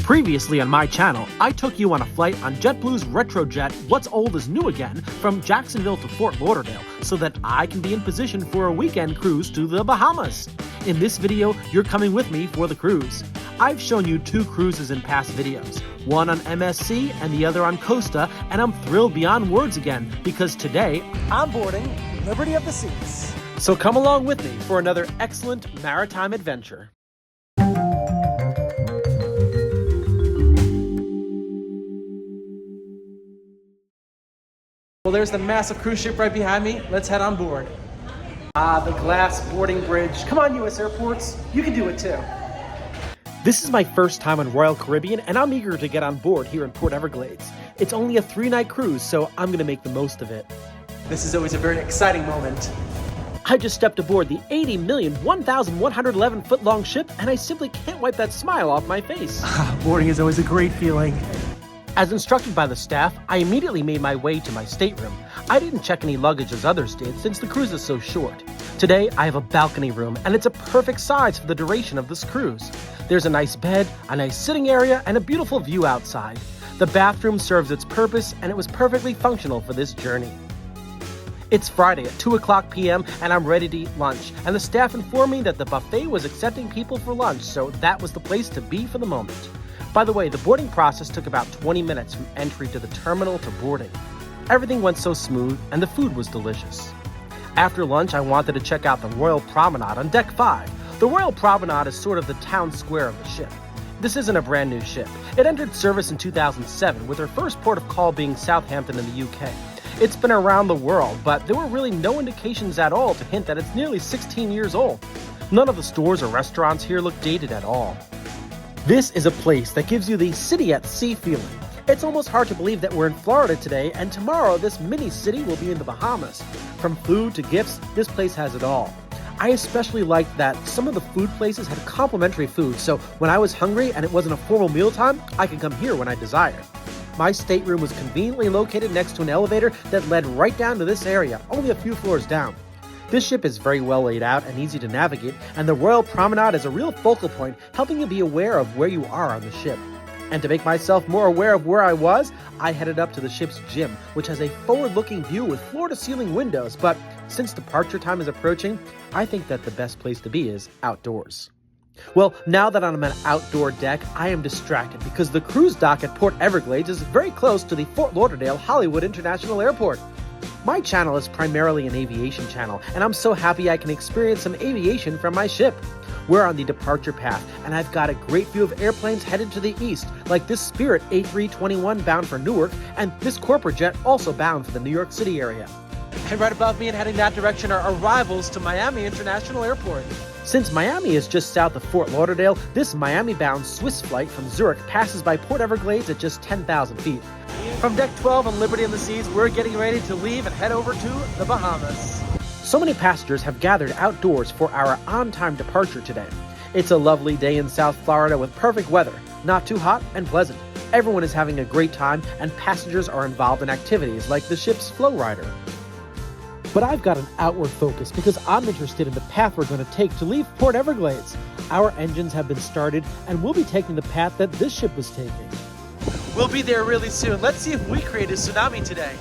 Previously on my channel, I took you on a flight on JetBlue's Retrojet What's Old is New Again from Jacksonville to Fort Lauderdale so that I can be in position for a weekend cruise to the Bahamas. In this video, you're coming with me for the cruise. I've shown you two cruises in past videos, one on MSC and the other on Costa, and I'm thrilled beyond words again because today I'm boarding Liberty of the Seas. So come along with me for another excellent maritime adventure. Well, there's the massive cruise ship right behind me. Let's head on board. The glass boarding bridge. Come on, U.S. airports. You can do it too. This is my first time on Royal Caribbean, and I'm eager to get on board here in Port Everglades. It's only a 3-night cruise, so I'm going to make the most of it. This is always a very exciting moment. I just stepped aboard the 80,001,111-foot-long ship, and I simply can't wipe that smile off my face. Boarding is always a great feeling. As instructed by the staff, I immediately made my way to my stateroom. I didn't check any luggage as others did since the cruise is so short. Today, I have a balcony room, and it's a perfect size for the duration of this cruise. There's a nice bed, a nice sitting area, and a beautiful view outside. The bathroom serves its purpose, and it was perfectly functional for this journey. It's Friday at 2:00 p.m. and I'm ready to eat lunch, and the staff informed me that the buffet was accepting people for lunch, so that was the place to be for the moment. By the way, the boarding process took about 20 minutes from entry to the terminal to boarding. Everything went so smooth, and the food was delicious. After lunch, I wanted to check out the Royal Promenade on Deck 5. The Royal Promenade is sort of the town square of the ship. This isn't a brand new ship. It entered service in 2007, with her first port of call being Southampton in the UK. It's been around the world, but there were really no indications at all to hint that it's nearly 16 years old. None of the stores or restaurants here look dated at all. This is a place that gives you the city at sea feeling. It's almost hard to believe that we're in Florida today, and tomorrow this mini city will be in the Bahamas. From food to gifts, this place has it all. I especially liked that some of the food places had complimentary food, so when I was hungry and it wasn't a formal mealtime, I could come here when I desired. My stateroom was conveniently located next to an elevator that led right down to this area, only a few floors down. This ship is very well laid out and easy to navigate, and the Royal Promenade is a real focal point, helping you be aware of where you are on the ship. And to make myself more aware of where I was, I headed up to the ship's gym, which has a forward-looking view with floor-to-ceiling windows, but since departure time is approaching, I think that the best place to be is outdoors. Well, now that I'm on an outdoor deck, I am distracted because the cruise dock at Port Everglades is very close to the Fort Lauderdale Hollywood International Airport. My channel is primarily an aviation channel, and I'm so happy I can experience some aviation from my ship. We're on the departure path, and I've got a great view of airplanes headed to the east, like this Spirit A321 bound for Newark, and this corporate jet also bound for the New York City area. And right above me and heading that direction are arrivals to Miami International Airport. Since Miami is just south of Fort Lauderdale, this Miami-bound Swiss flight from Zurich passes by Port Everglades at just 10,000 feet. From Deck 12 on Liberty of the Seas, we're getting ready to leave and head over to the Bahamas. So many passengers have gathered outdoors for our on-time departure today. It's a lovely day in South Florida with perfect weather, not too hot and pleasant. Everyone is having a great time, and passengers are involved in activities like the ship's flow rider. But I've got an outward focus because I'm interested in the path we're going to take to leave Port Everglades. Our engines have been started, and we'll be taking the path that this ship was taking. We'll be there really soon. Let's see if we create a tsunami today.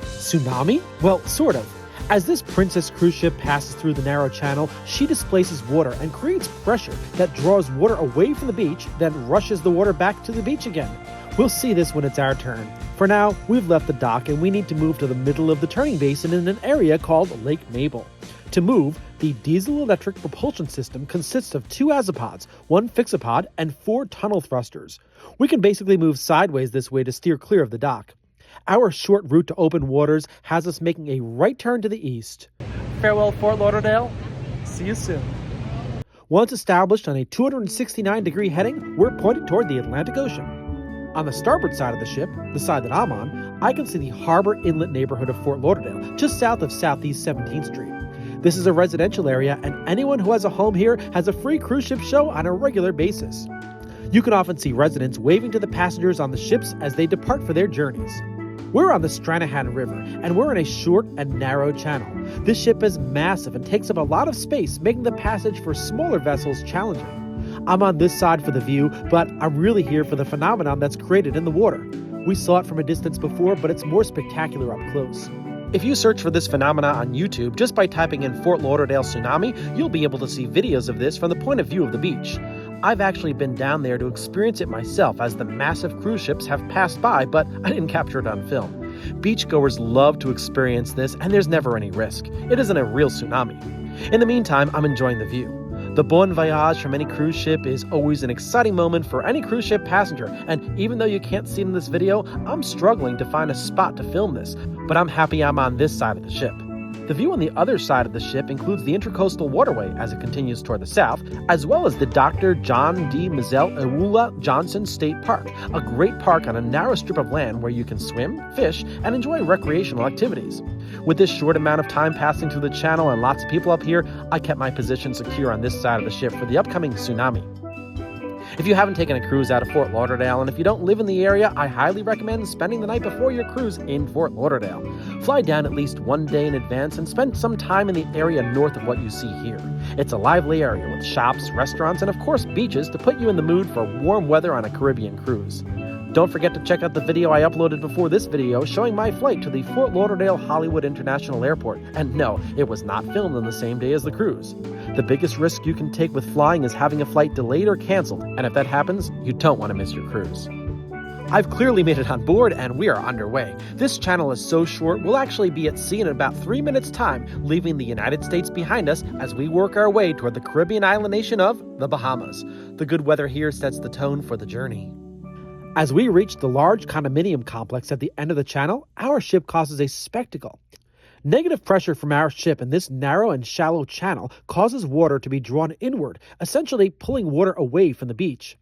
Tsunami? Well, sort of. As this Princess cruise ship passes through the narrow channel, she displaces water and creates pressure that draws water away from the beach, then rushes the water back to the beach again. We'll see this when it's our turn. For now, we've left the dock and we need to move to the middle of the turning basin in an area called Lake Mabel. To move, the diesel-electric propulsion system consists of 2 azipods, 1 fixopod, and 4 tunnel thrusters. We can basically move sideways this way to steer clear of the dock. Our short route to open waters has us making a right turn to the east. Farewell, Fort Lauderdale. See you soon. Once established on a 269-degree heading, we're pointed toward the Atlantic Ocean. On the starboard side of the ship, the side that I'm on, I can see the Harbor Inlet neighborhood of Fort Lauderdale, just south of Southeast 17th Street. This is a residential area, and anyone who has a home here has a free cruise ship show on a regular basis. You can often see residents waving to the passengers on the ships as they depart for their journeys. We're on the Stranahan River, and we're in a short and narrow channel. This ship is massive and takes up a lot of space, making the passage for smaller vessels challenging. I'm on this side for the view, but I'm really here for the phenomenon that's created in the water. We saw it from a distance before, but it's more spectacular up close. If you search for this phenomena on YouTube just by typing in Fort Lauderdale tsunami, you'll be able to see videos of this from the point of view of the beach. I've actually been down there to experience it myself as the massive cruise ships have passed by, but I didn't capture it on film. Beachgoers love to experience this, and there's never any risk. It isn't a real tsunami. In the meantime, I'm enjoying the view. The bon voyage from any cruise ship is always an exciting moment for any cruise ship passenger, and even though you can't see it in this video, I'm struggling to find a spot to film this, but I'm happy I'm on this side of the ship. The view on the other side of the ship includes the Intracoastal Waterway as it continues toward the south, as well as the Dr. John D. Mizell Ewula Johnson State Park, a great park on a narrow strip of land where you can swim, fish, and enjoy recreational activities. With this short amount of time passing through the channel and lots of people up here, I kept my position secure on this side of the ship for the upcoming tsunami. If you haven't taken a cruise out of Fort Lauderdale, and if you don't live in the area, I highly recommend spending the night before your cruise in Fort Lauderdale. Fly down at least one day in advance and spend some time in the area north of what you see here. It's a lively area with shops, restaurants, and of course beaches to put you in the mood for warm weather on a Caribbean cruise. Don't forget to check out the video I uploaded before this video showing my flight to the Fort Lauderdale Hollywood International Airport. And no, it was not filmed on the same day as the cruise. The biggest risk you can take with flying is having a flight delayed or canceled, and if that happens, you don't want to miss your cruise. I've clearly made it on board and we are underway. This channel is so short, we'll actually be at sea in about 3 minutes time, leaving the United States behind us as we work our way toward the Caribbean island nation of the Bahamas. The good weather here sets the tone for the journey. As we reach the large condominium complex at the end of the channel, our ship causes a spectacle. Negative pressure from our ship in this narrow and shallow channel causes water to be drawn inward, essentially pulling water away from the beach.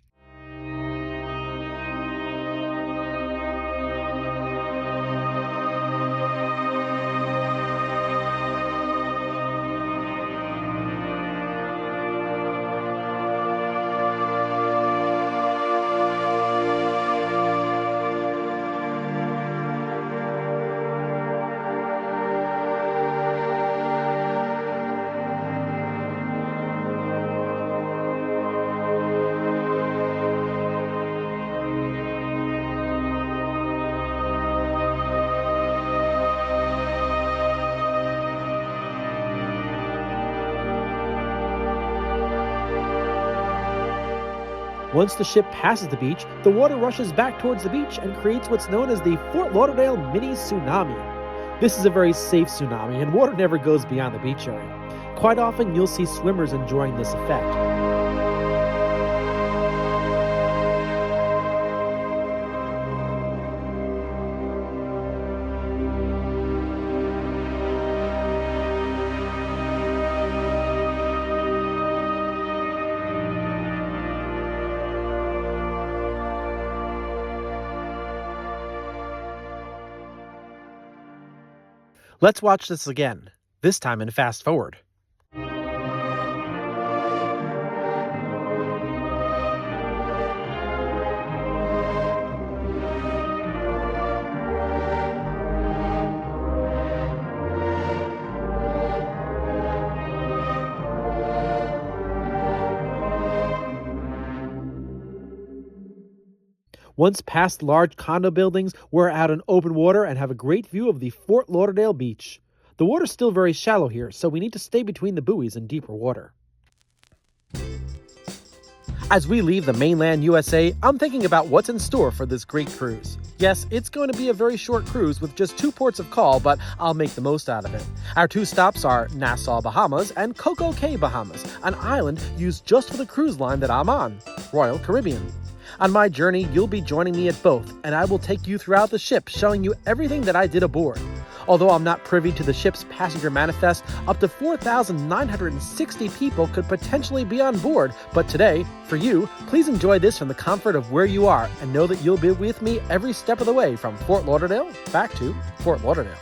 Once the ship passes the beach, the water rushes back towards the beach and creates what's known as the Fort Lauderdale mini tsunami. This is a very safe tsunami, and water never goes beyond the beach area. Quite often, you'll see swimmers enjoying this effect. Let's watch this again, this time in fast forward. Once past large condo buildings, we're out in open water and have a great view of the Fort Lauderdale beach. The water's still very shallow here, so we need to stay between the buoys in deeper water. As we leave the mainland USA, I'm thinking about what's in store for this great cruise. Yes, it's going to be a very short cruise with just 2 ports of call, but I'll make the most out of it. Our 2 stops are Nassau, Bahamas and Coco Cay, Bahamas, an island used just for the cruise line that I'm on, Royal Caribbean. On my journey, you'll be joining me at both, and I will take you throughout the ship, showing you everything that I did aboard. Although I'm not privy to the ship's passenger manifest, up to 4,960 people could potentially be on board. But today, for you, please enjoy this from the comfort of where you are, and know that you'll be with me every step of the way from Fort Lauderdale back to Fort Lauderdale.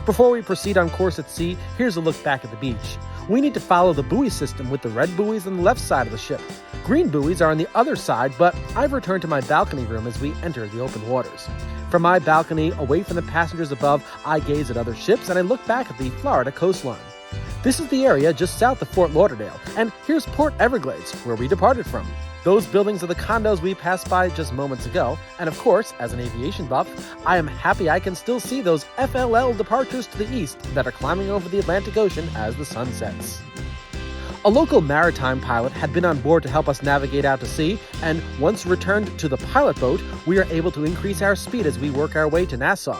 Before we proceed on course at sea, here's a look back at the beach. We need to follow the buoy system with the red buoys on the left side of the ship. Green buoys are on the other side, but I've returned to my balcony room as we enter the open waters. From my balcony, away from the passengers above, I gaze at other ships and I look back at the Florida coastline. This is the area just south of Fort Lauderdale, and here's Port Everglades, where we departed from. Those buildings are the condos we passed by just moments ago, and of course, as an aviation buff, I am happy I can still see those FLL departures to the east that are climbing over the Atlantic Ocean as the sun sets. A local maritime pilot had been on board to help us navigate out to sea, and once returned to the pilot boat, we are able to increase our speed as we work our way to Nassau.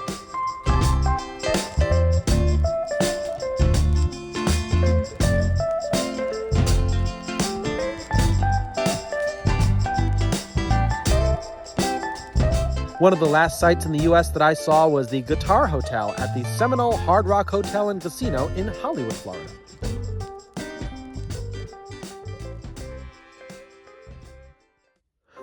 One of the last sites in the U.S. that I saw was the Guitar Hotel at the Seminole Hard Rock Hotel and Casino in Hollywood, Florida.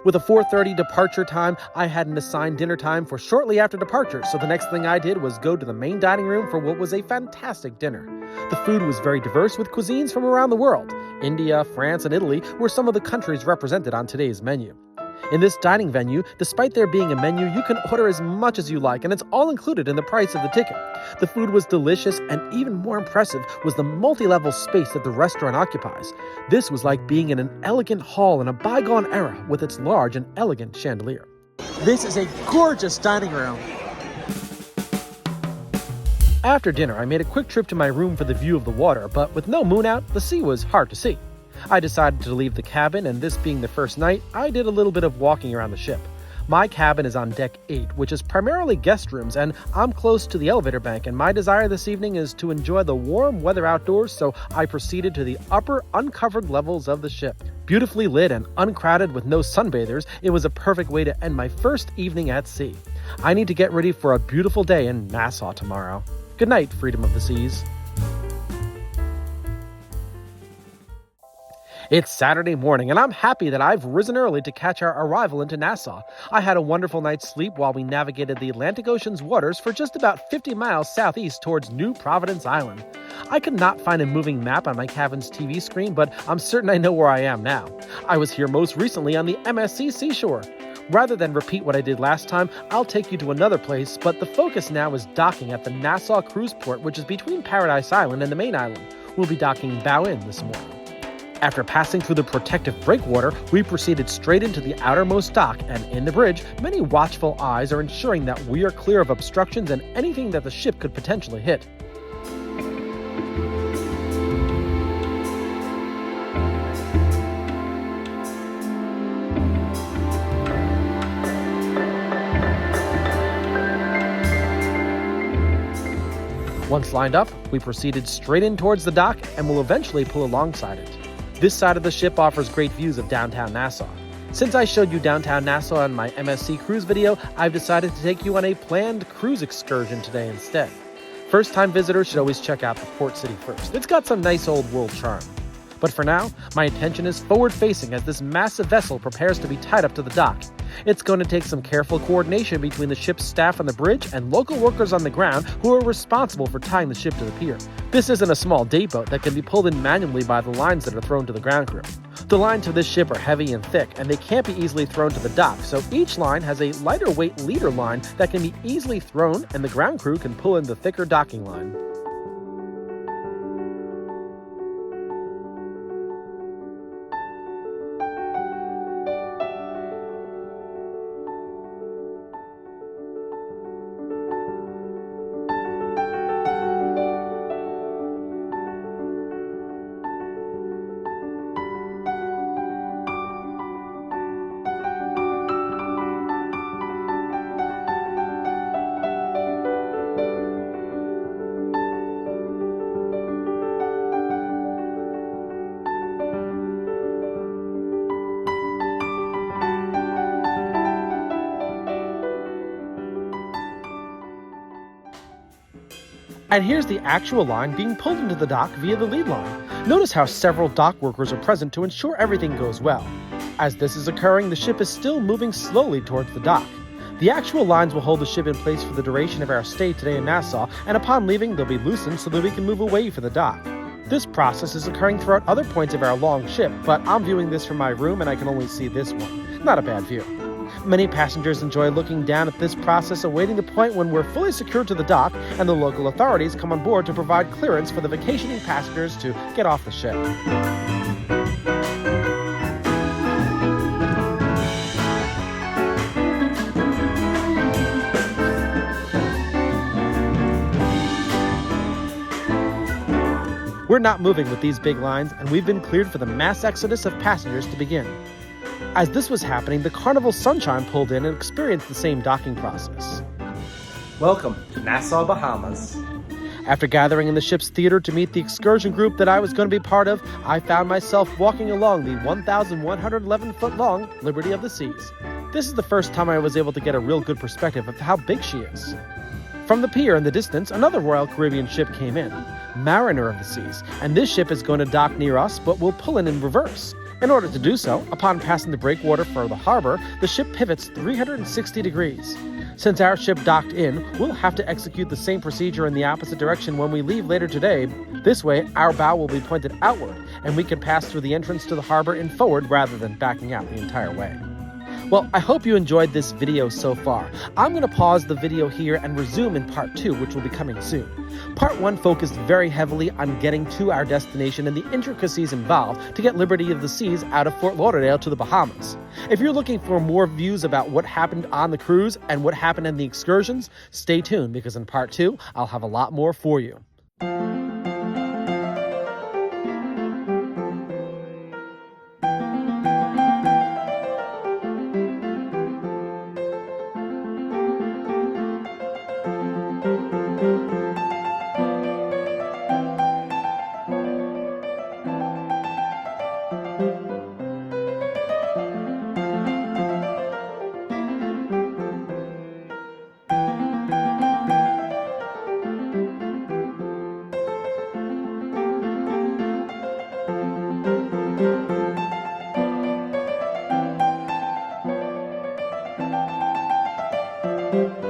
With a 4:30 departure time, I had an assigned dinner time for shortly after departure, so the next thing I did was go to the main dining room for what was a fantastic dinner. The food was very diverse with cuisines from around the world. India, France, and Italy were some of the countries represented on today's menu. In this dining venue, despite there being a menu, you can order as much as you like, and it's all included in the price of the ticket. The food was delicious, and even more impressive was the multi-level space that the restaurant occupies. This was like being in an elegant hall in a bygone era with its large and elegant chandelier. This is a gorgeous dining room. After dinner, I made a quick trip to my room for the view of the water, but with no moon out, the sea was hard to see. I decided to leave the cabin, and this being the first night, I did a little bit of walking around the ship. My cabin is on deck 8, which is primarily guest rooms, and I'm close to the elevator bank, and my desire this evening is to enjoy the warm weather outdoors, so I proceeded to the upper, uncovered levels of the ship. Beautifully lit and uncrowded with no sunbathers, it was a perfect way to end my first evening at sea. I need to get ready for a beautiful day in Nassau tomorrow. Good night, Freedom of the Seas. It's Saturday morning, and I'm happy that I've risen early to catch our arrival into Nassau. I had a wonderful night's sleep while we navigated the Atlantic Ocean's waters for just about 50 miles southeast towards New Providence Island. I could not find a moving map on my cabin's TV screen, but I'm certain I know where I am now. I was here most recently on the MSC seashore. Rather than repeat what I did last time, I'll take you to another place, but the focus now is docking at the Nassau Cruise Port, which is between Paradise Island and the main island. We'll be docking bow in this morning. After passing through the protective breakwater, we proceeded straight into the outermost dock, and in the bridge, many watchful eyes are ensuring that we are clear of obstructions and anything that the ship could potentially hit. Once lined up, we proceeded straight in towards the dock and will eventually pull alongside it. This side of the ship offers great views of downtown Nassau. Since I showed you downtown Nassau in my MSC cruise video, I've decided to take you on a planned cruise excursion today instead. First-time visitors should always check out the port city first. It's got some nice old world charm. But for now, my attention is forward-facing as this massive vessel prepares to be tied up to the dock. It's going to take some careful coordination between the ship's staff on the bridge and local workers on the ground who are responsible for tying the ship to the pier. This isn't a small day boat that can be pulled in manually by the lines that are thrown to the ground crew. The lines of this ship are heavy and thick, and they can't be easily thrown to the dock, so each line has a lighter weight leader line that can be easily thrown, and the ground crew can pull in the thicker docking line. And here's the actual line being pulled into the dock via the lead line. Notice how several dock workers are present to ensure everything goes well. As this is occurring, the ship is still moving slowly towards the dock. The actual lines will hold the ship in place for the duration of our stay today in Nassau, and upon leaving, they'll be loosened so that we can move away from the dock. This process is occurring throughout other points of our long ship, but I'm viewing this from my room and I can only see this one. Not a bad view. Many passengers enjoy looking down at this process, awaiting the point when we're fully secured to the dock and the local authorities come on board to provide clearance for the vacationing passengers to get off the ship. We're not moving with these big lines, and we've been cleared for the mass exodus of passengers to begin. As this was happening, the Carnival Sunshine pulled in and experienced the same docking process. Welcome to Nassau, Bahamas. After gathering in the ship's theater to meet the excursion group that I was going to be part of, I found myself walking along the 1,111-foot-long Liberty of the Seas. This is the first time I was able to get a real good perspective of how big she is. From the pier in the distance, another Royal Caribbean ship came in, Mariner of the Seas, and this ship is going to dock near us but will pull in reverse. In order to do so, upon passing the breakwater for the harbor, the ship pivots 360 degrees. Since our ship docked in, we'll have to execute the same procedure in the opposite direction when we leave later today. This way, our bow will be pointed outward, and we can pass through the entrance to the harbor and forward rather than backing out the entire way. Well, I hope you enjoyed this video so far. I'm going to pause the video here and resume in part 2, which will be coming soon. Part 1 focused very heavily on getting to our destination and the intricacies involved to get Liberty of the Seas out of Fort Lauderdale to the Bahamas. If you're looking for more views about what happened on the cruise and what happened in the excursions, stay tuned because in part 2, I'll have a lot more for you. Thank you.